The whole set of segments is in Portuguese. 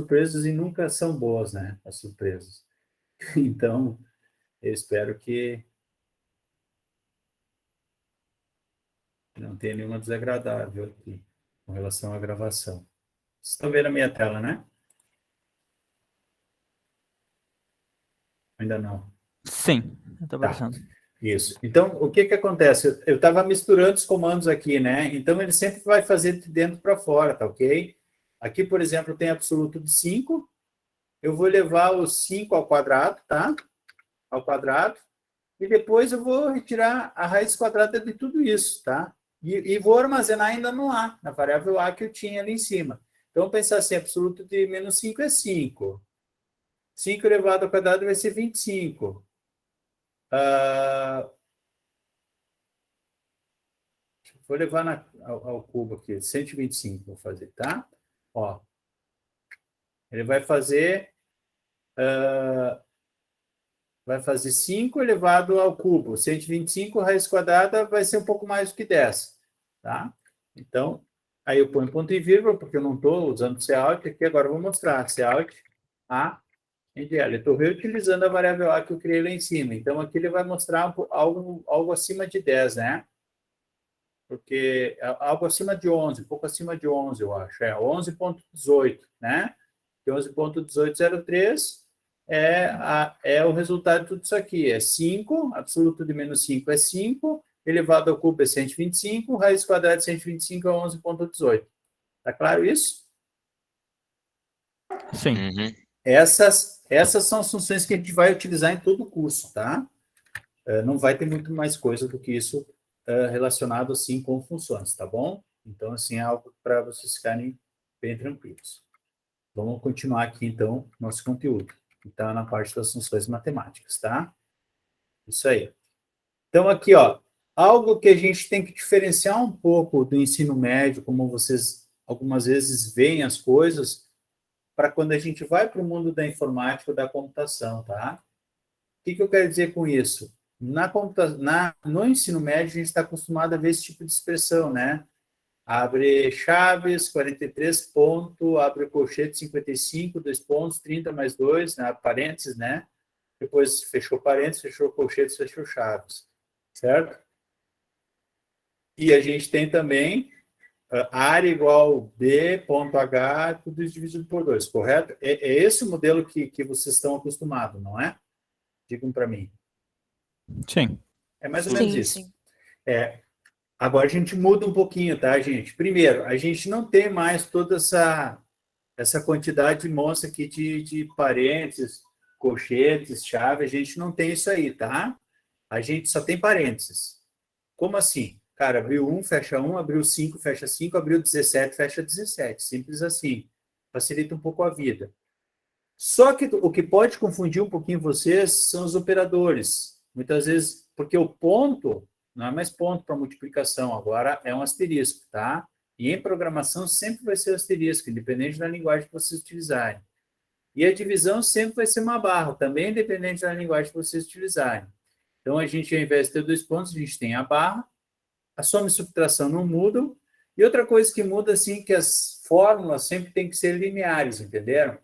surpresas e nunca são boas, né? As surpresas. Então, eu espero que não tenha nenhuma desagradável aqui com relação à gravação. Vocês estão vendo a minha tela, né? Ainda não. Sim, está Tá. aparecendo. Isso. Então, o que acontece? Eu estava misturando os comandos aqui, né? Então, ele sempre vai fazer de dentro para fora, tá ok? Aqui, por exemplo, tem absoluto de 5. Eu vou levar o 5 ao quadrado, tá? Ao quadrado. E depois eu vou retirar a raiz quadrada de tudo isso, tá? E vou armazenar ainda no A, na variável A que eu tinha ali em cima. Então, vamos pensar assim, absoluto de menos 5 é 5. 5 elevado ao quadrado vai ser 25. Vou levar ao cubo aqui, 125 vou fazer, tá? Ó, ele vai fazer 5 elevado ao cubo. 125 raiz quadrada vai ser um pouco mais do que 10, tá? Então, aí eu ponho ponto e vírgula, porque eu não estou usando Cout aqui, agora eu vou mostrar. Cout A entre L. Eu estou reutilizando a variável A que eu criei lá em cima. Então, aqui ele vai mostrar algo acima de 10, né? Porque algo acima de 11, um pouco acima de 11, eu acho. É 11,18, né? 11,1803 é o resultado de tudo isso aqui. É 5, absoluto de menos 5 é 5, elevado ao cubo é 125, raiz quadrada de 125 é 11,18. Tá claro isso? Sim. Uhum. Essas são as funções que a gente vai utilizar em todo o curso, tá? Não vai ter muito mais coisa do que isso relacionado, assim, com funções, tá bom? Então, assim, é algo para vocês ficarem bem tranquilos. Vamos continuar aqui, então, nosso conteúdo. Está na parte das funções matemáticas, tá? Isso aí. Então, aqui, ó, algo que a gente tem que diferenciar um pouco do ensino médio, como vocês algumas vezes veem as coisas, para quando a gente vai para o mundo da informática ou da computação, tá? O que eu quero dizer com isso? No ensino médio, a gente está acostumado a ver esse tipo de expressão, né? Abre chaves, 43 ponto, abre colchete 55, 2 pontos, 30 mais 2, né? Parênteses, né? Depois fechou parênteses, fechou colchetes, fechou chaves, certo? E a gente tem também área igual B ponto H, tudo isso dividido por 2, correto? É esse o modelo que vocês estão acostumados, não é? Digam para mim. Sim. É mais ou Sim, menos isso. sim. Agora a gente muda um pouquinho, tá, gente? Primeiro, a gente não tem mais toda essa quantidade monstra aqui de parênteses, colchetes, chave, a gente não tem isso aí, tá? A gente só tem parênteses. Como assim? Cara, abriu 1, fecha 1, abriu 5, fecha 5, abriu 17, fecha 17. Simples assim. Facilita um pouco a vida. Só que o que pode confundir um pouquinho vocês são os operadores. Muitas vezes, porque o ponto não é mais ponto para multiplicação, agora é um asterisco, tá? E em programação sempre vai ser asterisco, independente da linguagem que vocês utilizarem. E a divisão sempre vai ser uma barra, também independente da linguagem que vocês utilizarem. Então, a gente, ao invés de ter 2 pontos, a gente tem a barra, a soma e subtração não mudam, e outra coisa que muda, assim, que as fórmulas sempre têm que ser lineares, entenderam?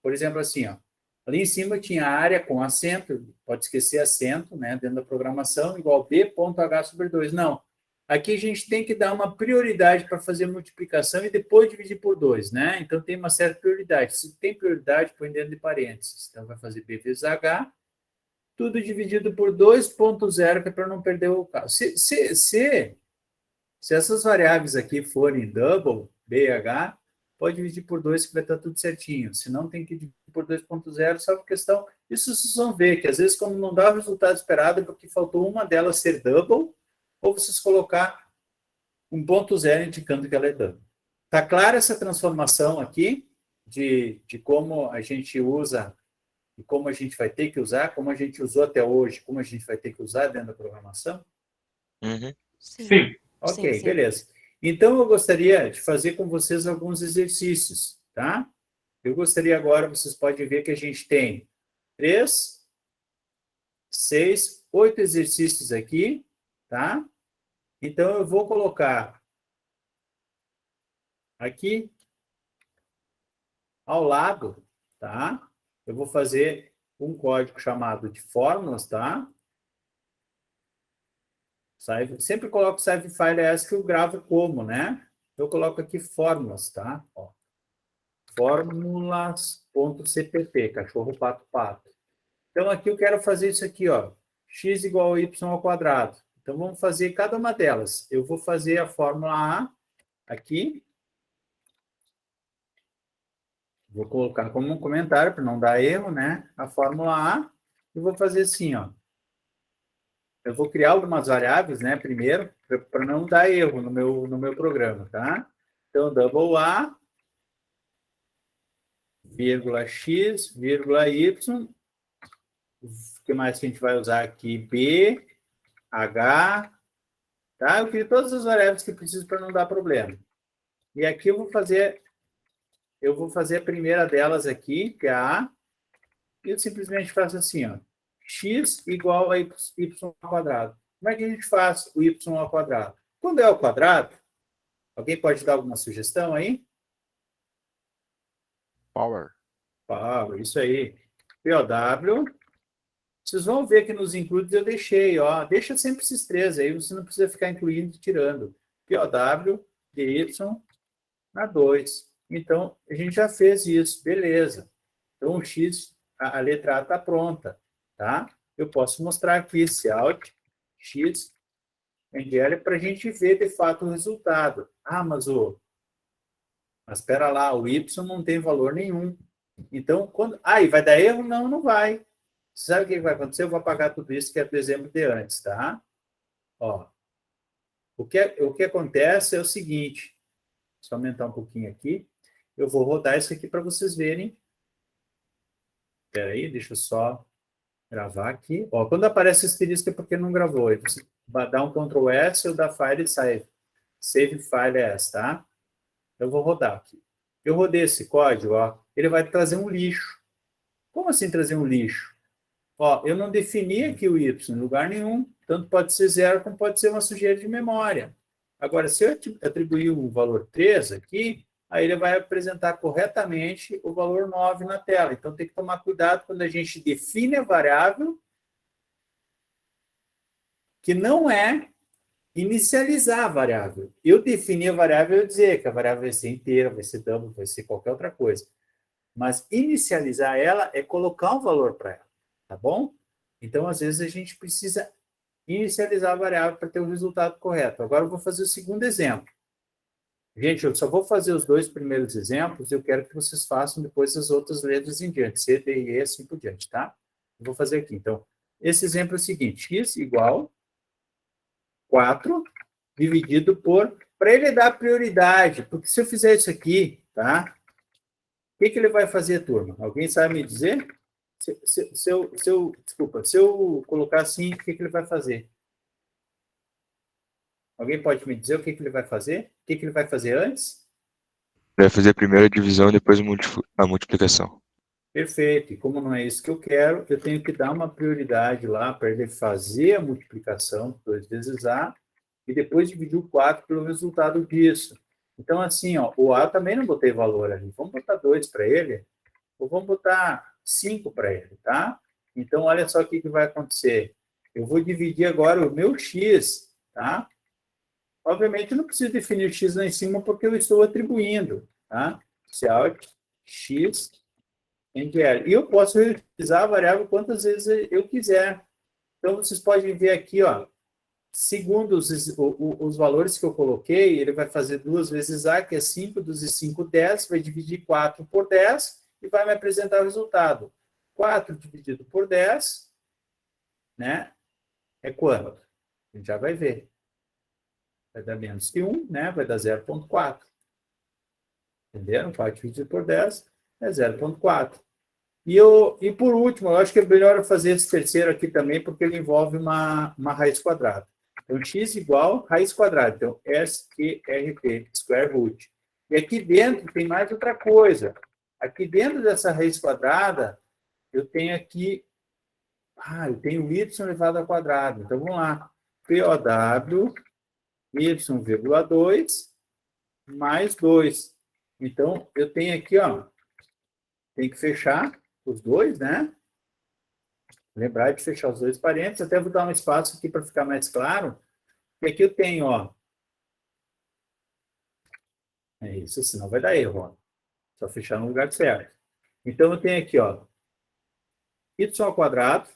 Por exemplo, assim, ó, ali em cima tinha área com acento, pode esquecer acento, né, dentro da programação, igual B.H sobre 2. Não. Aqui a gente tem que dar uma prioridade para fazer multiplicação e depois dividir por 2, né? Então tem uma certa prioridade. Se tem prioridade, põe dentro de parênteses. Então vai fazer B vezes H, tudo dividido por 2.0, que é para não perder o caso. Se essas variáveis aqui forem double, B e H, pode dividir por 2 que vai estar tudo certinho. Se não, tem que dividir por 2.0, só por questão... Isso vocês vão ver, que às vezes quando não dá o resultado esperado é porque faltou uma delas ser double, ou vocês colocar 1.0 indicando que ela é double. Está clara essa transformação aqui de como a gente usa e como a gente vai ter que usar, como a gente usou até hoje, como a gente vai ter que usar dentro da programação? Uhum. Sim. Ok, Sim. beleza. Então, eu gostaria de fazer com vocês alguns exercícios, tá? Eu gostaria agora, vocês podem ver que a gente tem 3, 6, 8 exercícios aqui, tá? Então, eu vou colocar aqui Ao lado, tá? Eu vou fazer um código chamado de fórmulas, tá? Sempre coloco save file as que eu gravo como, né? Eu coloco aqui fórmulas, tá? Ó. Fórmulas.cpp, cachorro, pato, pato. Então, aqui eu quero fazer isso aqui, ó. X igual a y ao quadrado. Então, vamos fazer cada uma delas. Eu vou fazer a fórmula A aqui. Vou colocar como um comentário para não dar erro, né? A fórmula A. E vou fazer assim, ó. Eu vou criar algumas variáveis, né? Primeiro, para não dar erro no meu programa, tá? Então, double A, vírgula X, vírgula Y. O que mais que a gente vai usar aqui? B, H, tá? Eu crio todas as variáveis que preciso para não dar problema. E aqui eu vou fazer a primeira delas aqui, que é a A, e eu simplesmente faço assim, ó. X igual a y ao quadrado. Como é que a gente faz o y ao quadrado? Quando é ao quadrado, alguém pode dar alguma sugestão aí? Power. Power, isso aí. POW. Vocês vão ver que nos includes eu deixei, ó. Deixa sempre esses três aí, você não precisa ficar incluindo e tirando. POW, DY, na 2. Então, a gente já fez isso, beleza. Então, o X, a letra A está pronta, tá? Eu posso mostrar aqui esse alt, X, NGL, para a gente ver, de fato, o resultado. Ah, mas espera lá, o Y não tem valor nenhum. Então, quando... Ah, e vai dar erro? Não, não vai. Sabe o que vai acontecer? Eu vou apagar tudo isso, que é do exemplo de antes, tá? Ó, o que acontece é o seguinte, só aumentar um pouquinho aqui, eu vou rodar isso aqui para vocês verem. Espera aí, deixa eu só gravar aqui. Ó, quando aparece asterisco é porque não gravou. Aí você vai dar um Ctrl S ou dá file e save. Save file as, tá? Eu vou rodar aqui. Eu rodei esse código, ó, ele vai trazer um lixo. Como assim trazer um lixo? Ó, eu não defini aqui o y em lugar nenhum, tanto pode ser 0 como pode ser uma sujeira de memória. Agora, se eu atribuir o valor 3 aqui, aí ele vai apresentar corretamente o valor 9 na tela. Então, tem que tomar cuidado quando a gente define a variável, que não é inicializar a variável. Eu defini a variável, eu dizer que a variável vai ser inteira, vai ser double, vai ser qualquer outra coisa. Mas inicializar ela é colocar um valor para ela, tá bom? Então, às vezes, a gente precisa inicializar a variável para ter o resultado correto. Agora, eu vou fazer o segundo exemplo. Gente, eu só vou fazer os dois primeiros exemplos, eu quero que vocês façam depois as outras letras em diante, C, D, E, assim por diante, tá? Eu vou fazer aqui. Então, esse exemplo é o seguinte, x igual 4 dividido por... Para ele dar prioridade, porque se eu fizer isso aqui, tá? O que ele vai fazer, turma? Alguém sabe me dizer? Desculpa, se eu colocar assim, o que ele vai fazer? Alguém pode me dizer o que ele vai fazer? O que ele vai fazer antes? Vai fazer primeiro a divisão e depois a multiplicação. Perfeito. E como não é isso que eu quero, eu tenho que dar uma prioridade lá para ele fazer a multiplicação, 2 vezes A, e depois dividir o 4 pelo resultado disso. Então, assim, ó, o A também não botei valor ali. Vamos botar 2 para ele, ou vamos botar 5 para ele, tá? Então, olha só o que vai acontecer. Eu vou dividir agora o meu X, tá? Obviamente, eu não preciso definir o X lá em cima, porque eu estou atribuindo, tá? Alt, X, NGL. E eu posso reutilizar a variável quantas vezes eu quiser. Então, vocês podem ver aqui, ó, segundo os valores que eu coloquei, ele vai fazer 2 vezes A, que é 5, 2 e 5, 10, vai dividir 4 por 10 e vai me apresentar o resultado. 4 dividido por 10, né, é quanto? A gente já vai ver. Vai dar menos que 1, né, vai dar 0,4. Entenderam? 4 dividido por 10 é 0,4. E por último, eu acho que é melhor eu fazer esse terceiro aqui também, porque ele envolve uma raiz quadrada. Então, x igual raiz quadrada. Então, SQRT, square root. E aqui dentro tem mais outra coisa. Aqui dentro dessa raiz quadrada, eu tenho aqui... eu tenho y elevado ao quadrado. Então, vamos lá. POW, y,2 mais 2. Então, eu tenho aqui, ó, tem que fechar os dois, né? Lembrar de fechar os dois parênteses. Até vou dar um espaço aqui para ficar mais claro. E aqui eu tenho, ó. É isso, senão vai dar erro, ó. Só fechar no lugar certo. Então, eu tenho aqui, ó. Y ao quadrado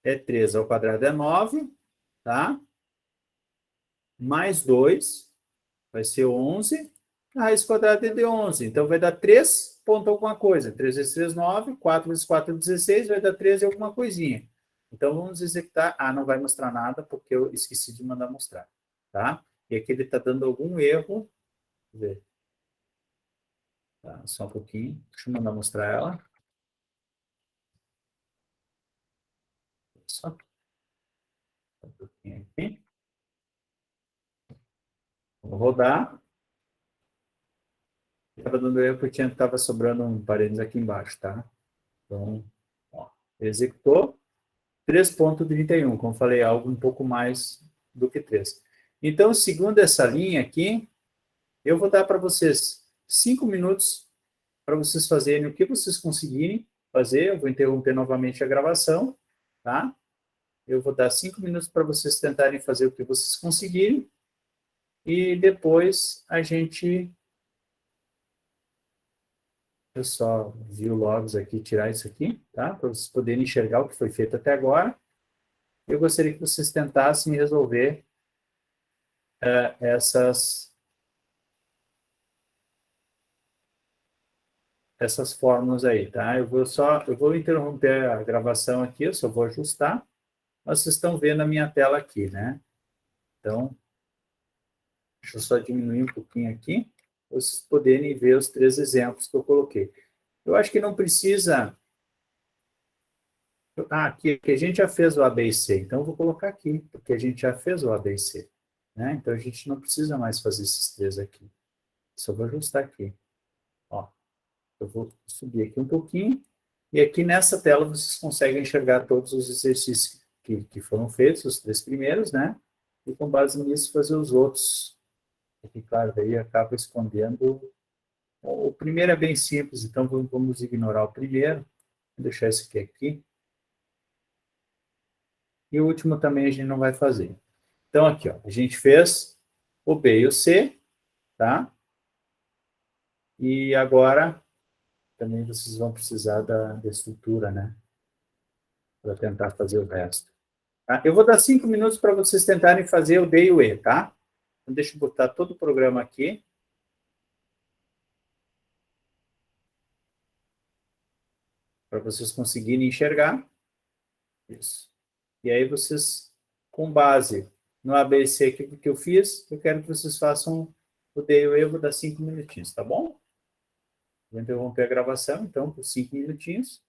é 3 ao quadrado é 9, tá? Mais 2 vai ser 11. A raiz quadrada é de 11. Então, vai dar 3 ponto alguma coisa. 3 vezes 3, 9. 4 vezes 4, 16. Vai dar 13 alguma coisinha. Então, vamos executar. Ah, não vai mostrar nada, porque eu esqueci de mandar mostrar. Tá? E aqui ele está dando algum erro. Deixa eu ver. Tá, só um pouquinho. Deixa eu mandar mostrar ela. Só um pouquinho aqui. Vou rodar. Estava dando erro porque estava sobrando um parênteses aqui embaixo, tá? Então, ó, executou. 3,31, como falei, algo um pouco mais do que 3. Então, segundo essa linha aqui, eu vou dar para vocês 5 minutos para vocês fazerem o que vocês conseguirem fazer. Eu vou interromper novamente a gravação, tá? Eu vou dar 5 minutos para vocês tentarem fazer o que vocês conseguirem e depois a gente... Eu só vi o logs aqui, tirar isso aqui, tá? Para vocês poderem enxergar o que foi feito até agora. Eu gostaria que vocês tentassem resolver essas fórmulas aí, tá? Eu vou interromper a gravação aqui, eu só vou ajustar. Mas vocês estão vendo a minha tela aqui, né? Então, deixa eu só diminuir um pouquinho aqui, para vocês poderem ver os 3 exemplos que eu coloquei. Eu acho que não precisa... Ah, aqui a gente já fez o A, B e C, então eu vou colocar aqui, porque a gente já fez o A, B e C. Né? Então, a gente não precisa mais fazer esses 3 aqui. Só vou ajustar aqui. Ó, eu vou subir aqui um pouquinho, e aqui nessa tela vocês conseguem enxergar todos os exercícios que foram feitos, os 3 primeiros, né? E com base nisso fazer os outros. Aqui, claro, daí acaba escondendo. O primeiro é bem simples, então vamos ignorar o primeiro. Vou deixar esse aqui. E o último também a gente não vai fazer. Então, aqui, ó, a gente fez o B e o C, tá? E agora, também vocês vão precisar da estrutura, né? Para tentar fazer o resto. Tá? Eu vou dar 5 minutos para vocês tentarem fazer o D e o E, tá? Então, deixa eu botar todo o programa aqui. Para vocês conseguirem enxergar. Isso. E aí vocês, com base no ABC que eu fiz, eu quero que vocês façam o D e o E, eu vou dar 5 minutinhos, tá bom? Vou interromper a gravação, então, por 5 minutinhos.